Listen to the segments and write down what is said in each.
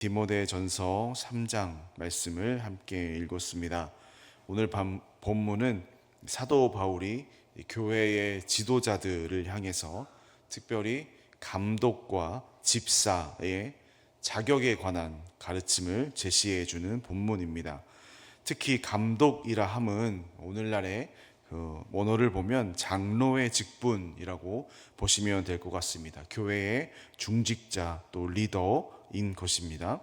디모데전서 3장 말씀을 함께 읽었습니다. 오늘 본문은 사도 바울이 교회의 지도자들을 향해서 특별히 감독과 집사의 자격에 관한 가르침을 제시해 주는 본문입니다. 특히 감독이라 함은 오늘날의 원어를 보면 장로의 직분이라고 보시면 될 것 같습니다. 교회의 중직자 또 리더인 것입니다.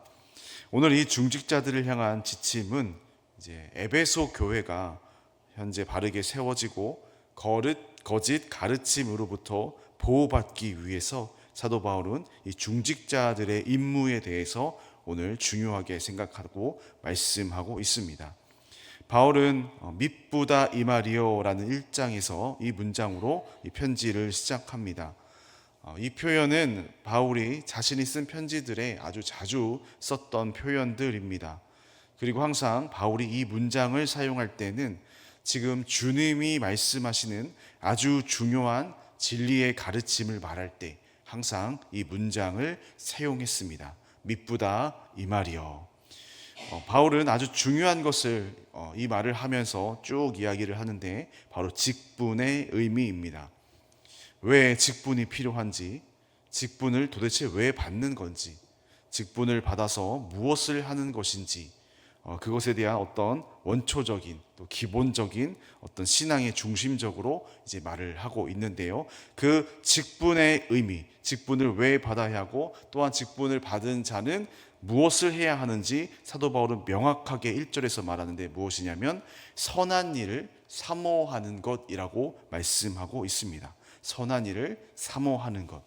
오늘 이 중직자들을 향한 지침은 이제 에베소 교회가 현재 바르게 세워지고 거짓 가르침으로부터 보호받기 위해서 사도 바울은 이 중직자들의 임무에 대해서 오늘 중요하게 생각하고 말씀하고 있습니다. 바울은 밉부다 이마리오라는 1장에서 이 문장으로 이 편지를 시작합니다. 이 표현은 바울이 자신이 쓴 편지들에 아주 자주 썼던 표현들입니다. 그리고 항상 바울이 이 문장을 사용할 때는 지금 주님이 말씀하시는 아주 중요한 진리의 가르침을 말할 때 항상 이 문장을 사용했습니다. 밉부다 이마리오. 바울은 아주 중요한 것을 이 말을 하면서 쭉 이야기를 하는데 바로 직분의 의미입니다. 왜 직분이 필요한지, 직분을 도대체 왜 받는 건지, 직분을 받아서 무엇을 하는 것인지, 그것에 대한 어떤 원초적인 또 기본적인 어떤 신앙의 중심적으로 이제 말을 하고 있는데요. 그 직분의 의미, 직분을 왜 받아야 하고 또한 직분을 받은 자는 무엇을 해야 하는지 사도 바울은 명확하게 1절에서 말하는데 무엇이냐면 선한 일을 사모하는 것이라고 말씀하고 있습니다. 선한 일을 사모하는 것.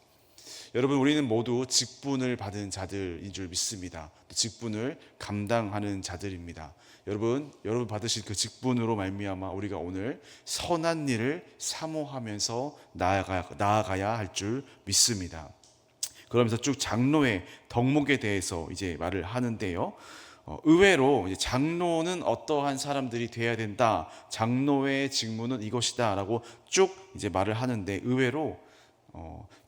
여러분, 우리는 모두 직분을 받은 자들인 줄 믿습니다. 직분을 감당하는 자들입니다. 여러분 받으실 그 직분으로 말미암아 우리가 오늘 선한 일을 사모하면서 나아가야 할 줄 믿습니다. 그러면서 쭉 장로의 덕목에 대해서 이제 말을 하는데요. 의외로 이제 장로는 어떠한 사람들이 돼야 된다. 장로의 직무는 이것이다라고 쭉 이제 말을 하는데 의외로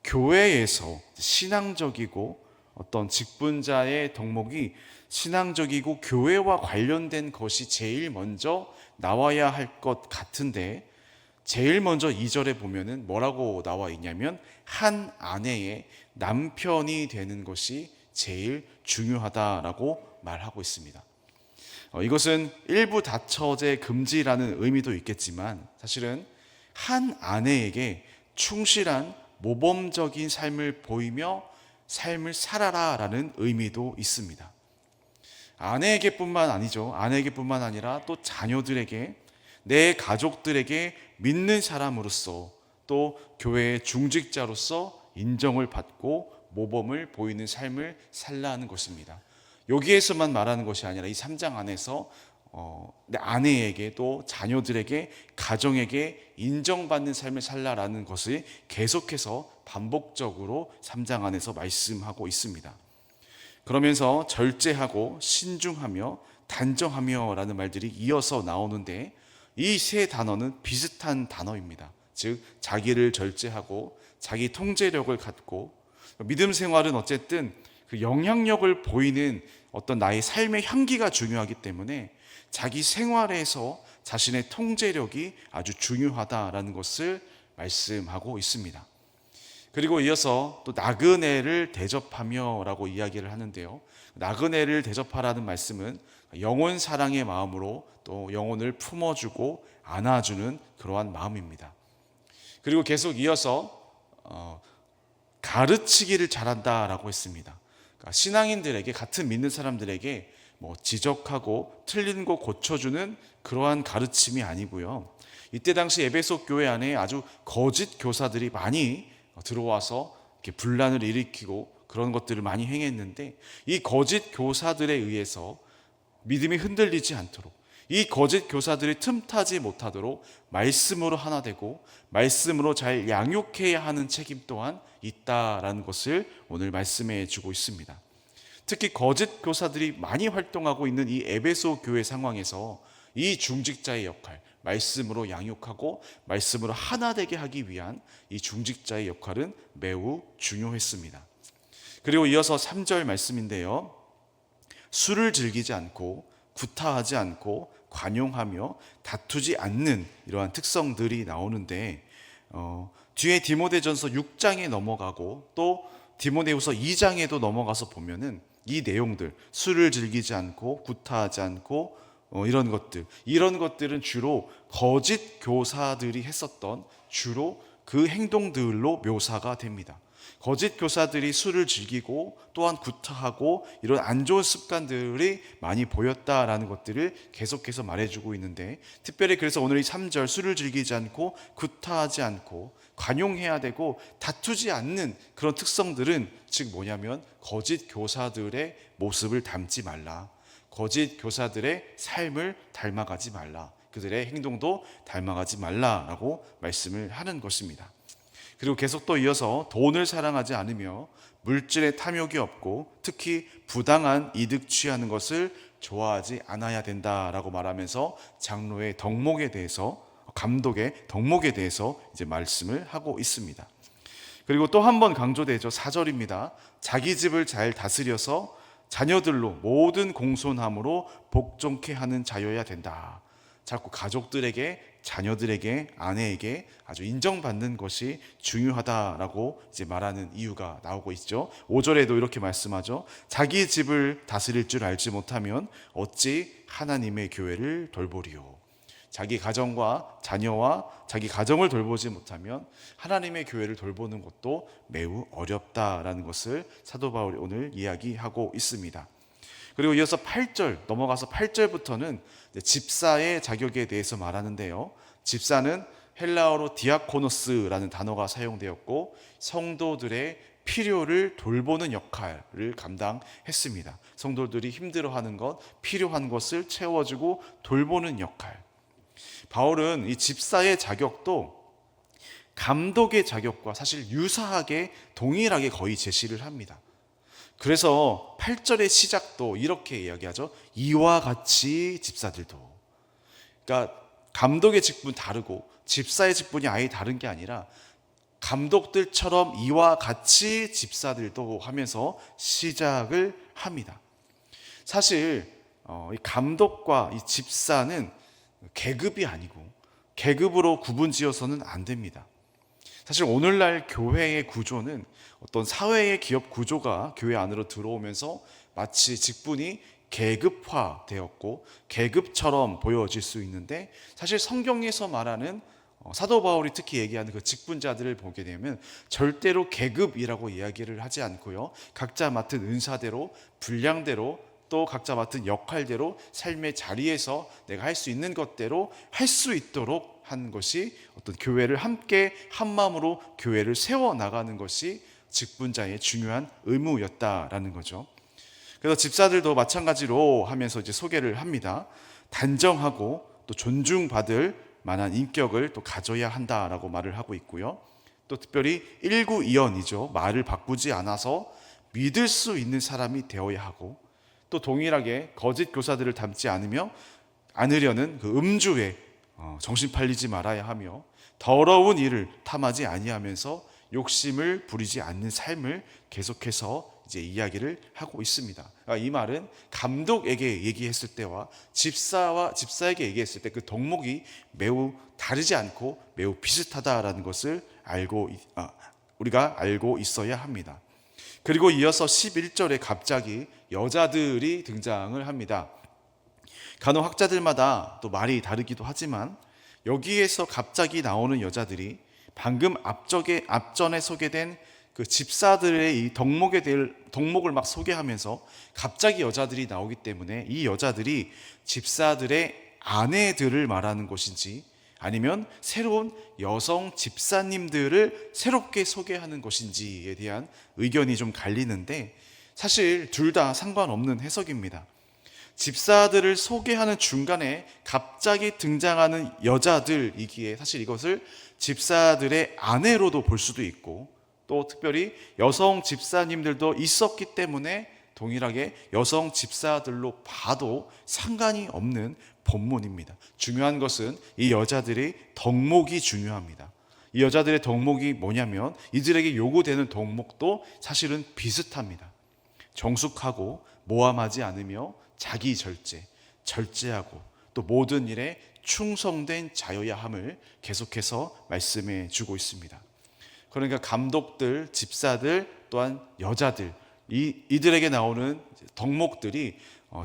교회에서 신앙적이고 어떤 직분자의 덕목이 신앙적이고 교회와 관련된 것이 제일 먼저 나와야 할 것 같은데 제일 먼저 2절에 보면은 뭐라고 나와 있냐면 한 아내의 남편이 되는 것이 제일 중요하다라고 말하고 있습니다. 이것은 일부 다처제 금지라는 의미도 있겠지만 사실은 한 아내에게 충실한 모범적인 삶을 보이며 삶을 살아라라는 의미도 있습니다. 아내에게뿐만 아니죠. 아내에게뿐만 아니라 또 자녀들에게, 내 가족들에게 믿는 사람으로서 또 교회의 중직자로서 인정을 받고 모범을 보이는 삶을 살라는 것입니다. 여기에서만 말하는 것이 아니라 이 3장 안에서 내 아내에게 또 자녀들에게 가정에게 인정받는 삶을 살라라는 것을 계속해서 반복적으로 3장 안에서 말씀하고 있습니다. 그러면서 절제하고 신중하며 단정하며 라는 말들이 이어서 나오는데 이 세 단어는 비슷한 단어입니다. 즉 자기를 절제하고 자기 통제력을 갖고 믿음 생활은 어쨌든 그 영향력을 보이는 어떤 나의 삶의 향기가 중요하기 때문에 자기 생활에서 자신의 통제력이 아주 중요하다라는 것을 말씀하고 있습니다. 그리고 이어서 또 나그네를 대접하며 라고 이야기를 하는데요. 나그네를 대접하라는 말씀은 영혼 사랑의 마음으로 또 영혼을 품어주고 안아주는 그러한 마음입니다. 그리고 계속 이어서 가르치기를 잘한다라고 했습니다. 그러니까 신앙인들에게, 같은 믿는 사람들에게 지적하고 틀린 거 고쳐주는 그러한 가르침이 아니고요. 이때 당시 에베소 교회 안에 아주 거짓 교사들이 많이 들어와서 이렇게 분란을 일으키고 그런 것들을 많이 행했는데 이 거짓 교사들에 의해서 믿음이 흔들리지 않도록, 이 거짓 교사들이 틈타지 못하도록 말씀으로 하나 되고 말씀으로 잘 양육해야 하는 책임 또한 있다라는 것을 오늘 말씀해 주고 있습니다. 특히 거짓 교사들이 많이 활동하고 있는 이 에베소 교회 상황에서 이 중직자의 역할, 말씀으로 양육하고 말씀으로 하나 되게 하기 위한 이 중직자의 역할은 매우 중요했습니다. 그리고 이어서 3절 말씀인데요. 술을 즐기지 않고 구타하지 않고 관용하며 다투지 않는 이러한 특성들이 나오는데 뒤에 디모데전서 6장에 넘어가고 또 디모데후서 2장에도 넘어가서 보면은 이 내용들, 술을 즐기지 않고 구타하지 않고 이런 것들은 주로 거짓 교사들이 했었던 주로 그 행동들로 묘사가 됩니다. 거짓 교사들이 술을 즐기고 또한 구타하고 이런 안 좋은 습관들이 많이 보였다라는 것들을 계속해서 말해주고 있는데, 특별히 그래서 오늘 이 3절 술을 즐기지 않고 구타하지 않고 관용해야 되고 다투지 않는 그런 특성들은 즉 뭐냐면 거짓 교사들의 모습을 닮지 말라, 거짓 교사들의 삶을 닮아가지 말라, 그들의 행동도 닮아가지 말라라고 말씀을 하는 것입니다. 그리고 계속 또 이어서 돈을 사랑하지 않으며 물질의 탐욕이 없고 특히 부당한 이득 취하는 것을 좋아하지 않아야 된다라고 말하면서 장로의 덕목에 대해서, 감독의 덕목에 대해서 이제 말씀을 하고 있습니다. 그리고 또 한 번 강조되죠. 4절입니다. 자기 집을 잘 다스려서 자녀들로 모든 공손함으로 복종케 하는 자여야 된다. 자꾸 가족들에게, 자녀들에게, 아내에게 아주 인정받는 것이 중요하다라고 이제 말하는 이유가 나오고 있죠. 5절에도 이렇게 말씀하죠. 자기 집을 다스릴 줄 알지 못하면 어찌 하나님의 교회를 돌보리요. 자기 가정과 자녀와 자기 가정을 돌보지 못하면 하나님의 교회를 돌보는 것도 매우 어렵다라는 것을 사도 바울이 오늘 이야기하고 있습니다. 그리고 이어서 8절 넘어가서 8절부터는 집사의 자격에 대해서 말하는데요. 집사는 헬라어로 디아코노스라는 단어가 사용되었고 성도들의 필요를 돌보는 역할을 감당했습니다. 성도들이 힘들어하는 것, 필요한 것을 채워주고 돌보는 역할. 바울은 이 집사의 자격도 감독의 자격과 사실 유사하게 동일하게 거의 제시를 합니다. 그래서 8절의 시작도 이렇게 이야기하죠. 이와 같이 집사들도. 그러니까 감독의 직분 다르고 집사의 직분이 아예 다른 게 아니라 감독들처럼 이와 같이 집사들도 하면서 시작을 합니다. 사실 이 감독과 이 집사는 계급이 아니고 계급으로 구분지어서는 안 됩니다. 사실 오늘날 교회의 구조는 어떤 사회의 기업 구조가 교회 안으로 들어오면서 마치 직분이 계급화되었고 계급처럼 보여질 수 있는데, 사실 성경에서 말하는 사도 바울이 특히 얘기하는 그 직분자들을 보게 되면 절대로 계급이라고 이야기를 하지 않고요, 각자 맡은 은사대로 분량대로 또 각자 맡은 역할대로 삶의 자리에서 내가 할 수 있는 것대로 할 수 있도록 하는 것이 어떤 교회를 함께 한 마음으로 교회를 세워나가는 것이 직분자의 중요한 의무였다라는 거죠. 그래서 집사들도 마찬가지로 하면서 이제 소개를 합니다. 단정하고 또 존중받을 만한 인격을 또 가져야 한다라고 말을 하고 있고요. 또 특별히 일구이연이죠. 말을 바꾸지 않아서 믿을 수 있는 사람이 되어야 하고, 또 동일하게 거짓 교사들을 닮지 않으려는 그 음주에 정신 팔리지 말아야 하며, 더러운 일을 탐하지 아니하면서 욕심을 부리지 않는 삶을 계속해서 이제 이야기를 하고 있습니다. 그러니까 이 말은 감독에게 얘기했을 때와 집사에게 얘기했을 때 그 덕목이 매우 다르지 않고 매우 비슷하다라는 것을 우리가 알고 있어야 합니다. 그리고 이어서 11절에 갑자기 여자들이 등장을 합니다. 간혹 학자들마다 또 말이 다르기도 하지만 여기에서 갑자기 나오는 여자들이 방금 앞전에 소개된 그 집사들의 이 덕목을 막 소개하면서 갑자기 여자들이 나오기 때문에 이 여자들이 집사들의 아내들을 말하는 것인지 아니면 새로운 여성 집사님들을 새롭게 소개하는 것인지에 대한 의견이 좀 갈리는데, 사실 둘 다 상관없는 해석입니다. 집사들을 소개하는 중간에 갑자기 등장하는 여자들이기에 사실 이것을 집사들의 아내로도 볼 수도 있고, 또 특별히 여성 집사님들도 있었기 때문에 동일하게 여성 집사들로 봐도 상관이 없는 본문입니다. 중요한 것은 이 여자들의 덕목이 중요합니다. 이 여자들의 덕목이 뭐냐면 이들에게 요구되는 덕목도 사실은 비슷합니다. 정숙하고 모함하지 않으며 자기 절제하고 또 모든 일에 충성된 자여야 함을 계속해서 말씀해 주고 있습니다. 그러니까 감독들, 집사들, 또한 여자들, 이들에게 나오는 덕목들이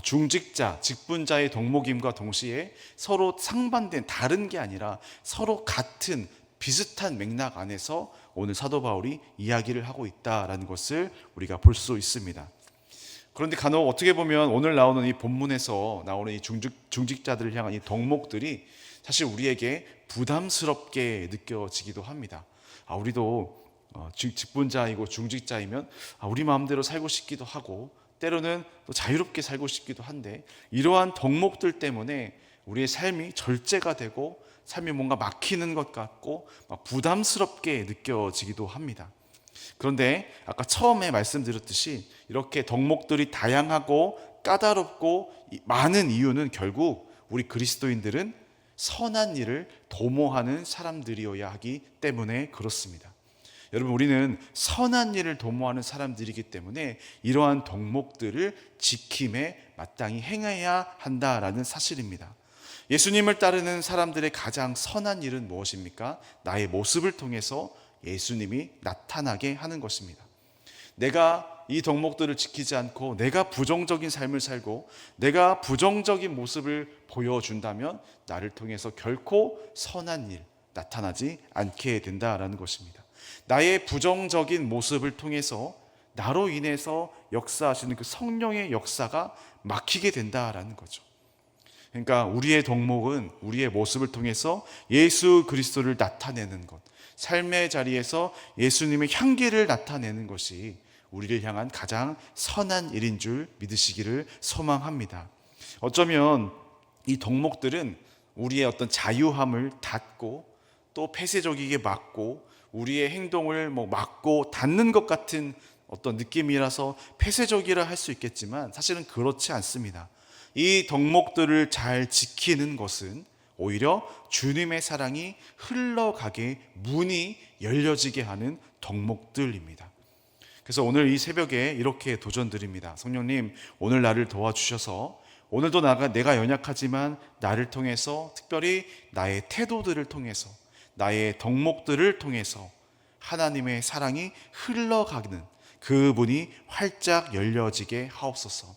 중직자, 직분자의 덕목임과 동시에 서로 상반된 다른 게 아니라 서로 같은 비슷한 맥락 안에서 오늘 사도 바울이 이야기를 하고 있다라는 것을 우리가 볼 수 있습니다. 그런데 간혹 어떻게 보면 오늘 나오는 이 본문에서 나오는 이 중직자들을 향한 이 덕목들이 사실 우리에게 부담스럽게 느껴지기도 합니다. 우리도 직분자이고 중직자이면 우리 마음대로 살고 싶기도 하고 때로는 또 자유롭게 살고 싶기도 한데 이러한 덕목들 때문에 우리의 삶이 절제가 되고 삶이 뭔가 막히는 것 같고 부담스럽게 느껴지기도 합니다. 그런데 아까 처음에 말씀드렸듯이 이렇게 덕목들이 다양하고 까다롭고 많은 이유는 결국 우리 그리스도인들은 선한 일을 도모하는 사람들이어야 하기 때문에 그렇습니다. 여러분, 우리는 선한 일을 도모하는 사람들이기 때문에 이러한 덕목들을 지킴에 마땅히 행해야 한다라는 사실입니다. 예수님을 따르는 사람들의 가장 선한 일은 무엇입니까? 나의 모습을 통해서 예수님이 나타나게 하는 것입니다. 내가 이 덕목들을 지키지 않고 내가 부정적인 삶을 살고 내가 부정적인 모습을 보여준다면 나를 통해서 결코 선한 일 나타나지 않게 된다라는 것입니다. 나의 부정적인 모습을 통해서 나로 인해서 역사하시는 그 성령의 역사가 막히게 된다라는 거죠. 그러니까 우리의 덕목은 우리의 모습을 통해서 예수 그리스도를 나타내는 것, 삶의 자리에서 예수님의 향기를 나타내는 것이 우리를 향한 가장 선한 일인 줄 믿으시기를 소망합니다. 어쩌면 이 덕목들은 우리의 어떤 자유함을 닫고 또 폐쇄적이게 막고 우리의 행동을 막고 닫는 것 같은 어떤 느낌이라서 폐쇄적이라 할 수 있겠지만 사실은 그렇지 않습니다. 이 덕목들을 잘 지키는 것은 오히려 주님의 사랑이 흘러가게 문이 열려지게 하는 덕목들입니다. 그래서 오늘 이 새벽에 이렇게 도전드립니다. 성령님, 오늘 나를 도와주셔서 오늘도 내가 연약하지만 나를 통해서 특별히 나의 태도들을 통해서 나의 덕목들을 통해서 하나님의 사랑이 흘러가는 그 문이 활짝 열려지게 하옵소서.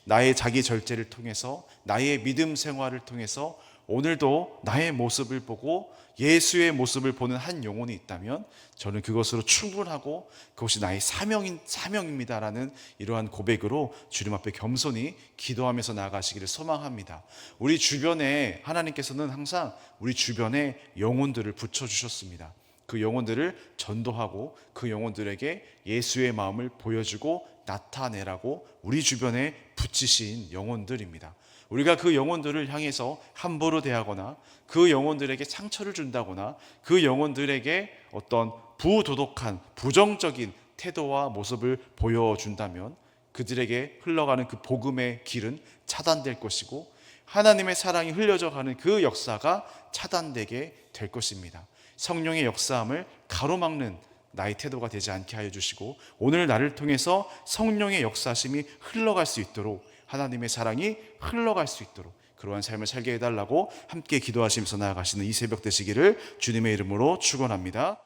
나의 자기 절제를 통해서 나의 믿음 생활을 통해서 오늘도 나의 모습을 보고 예수의 모습을 보는 한 영혼이 있다면 저는 그것으로 충분하고 그것이 나의 사명입니다라는 이러한 고백으로 주님 앞에 겸손히 기도하면서 나아가시기를 소망합니다. 우리 주변에 하나님께서는 항상 우리 주변에 영혼들을 붙여주셨습니다. 그 영혼들을 전도하고 그 영혼들에게 예수의 마음을 보여주고 나타내라고 우리 주변에 붙이신 영혼들입니다. 우리가 그 영혼들을 향해서 함부로 대하거나 그 영혼들에게 상처를 준다거나 그 영혼들에게 어떤 부도덕한 부정적인 태도와 모습을 보여준다면 그들에게 흘러가는 그 복음의 길은 차단될 것이고 하나님의 사랑이 흘려져 가는 그 역사가 차단되게 될 것입니다. 성령의 역사함을 가로막는 나의 태도가 되지 않게 하여 주시고 오늘 나를 통해서 성령의 역사심이 흘러갈 수 있도록 하나님의 사랑이 흘러갈 수 있도록 그러한 삶을 살게 해달라고 함께 기도하시면서 나아가시는 이 새벽 되시기를 주님의 이름으로 축원합니다.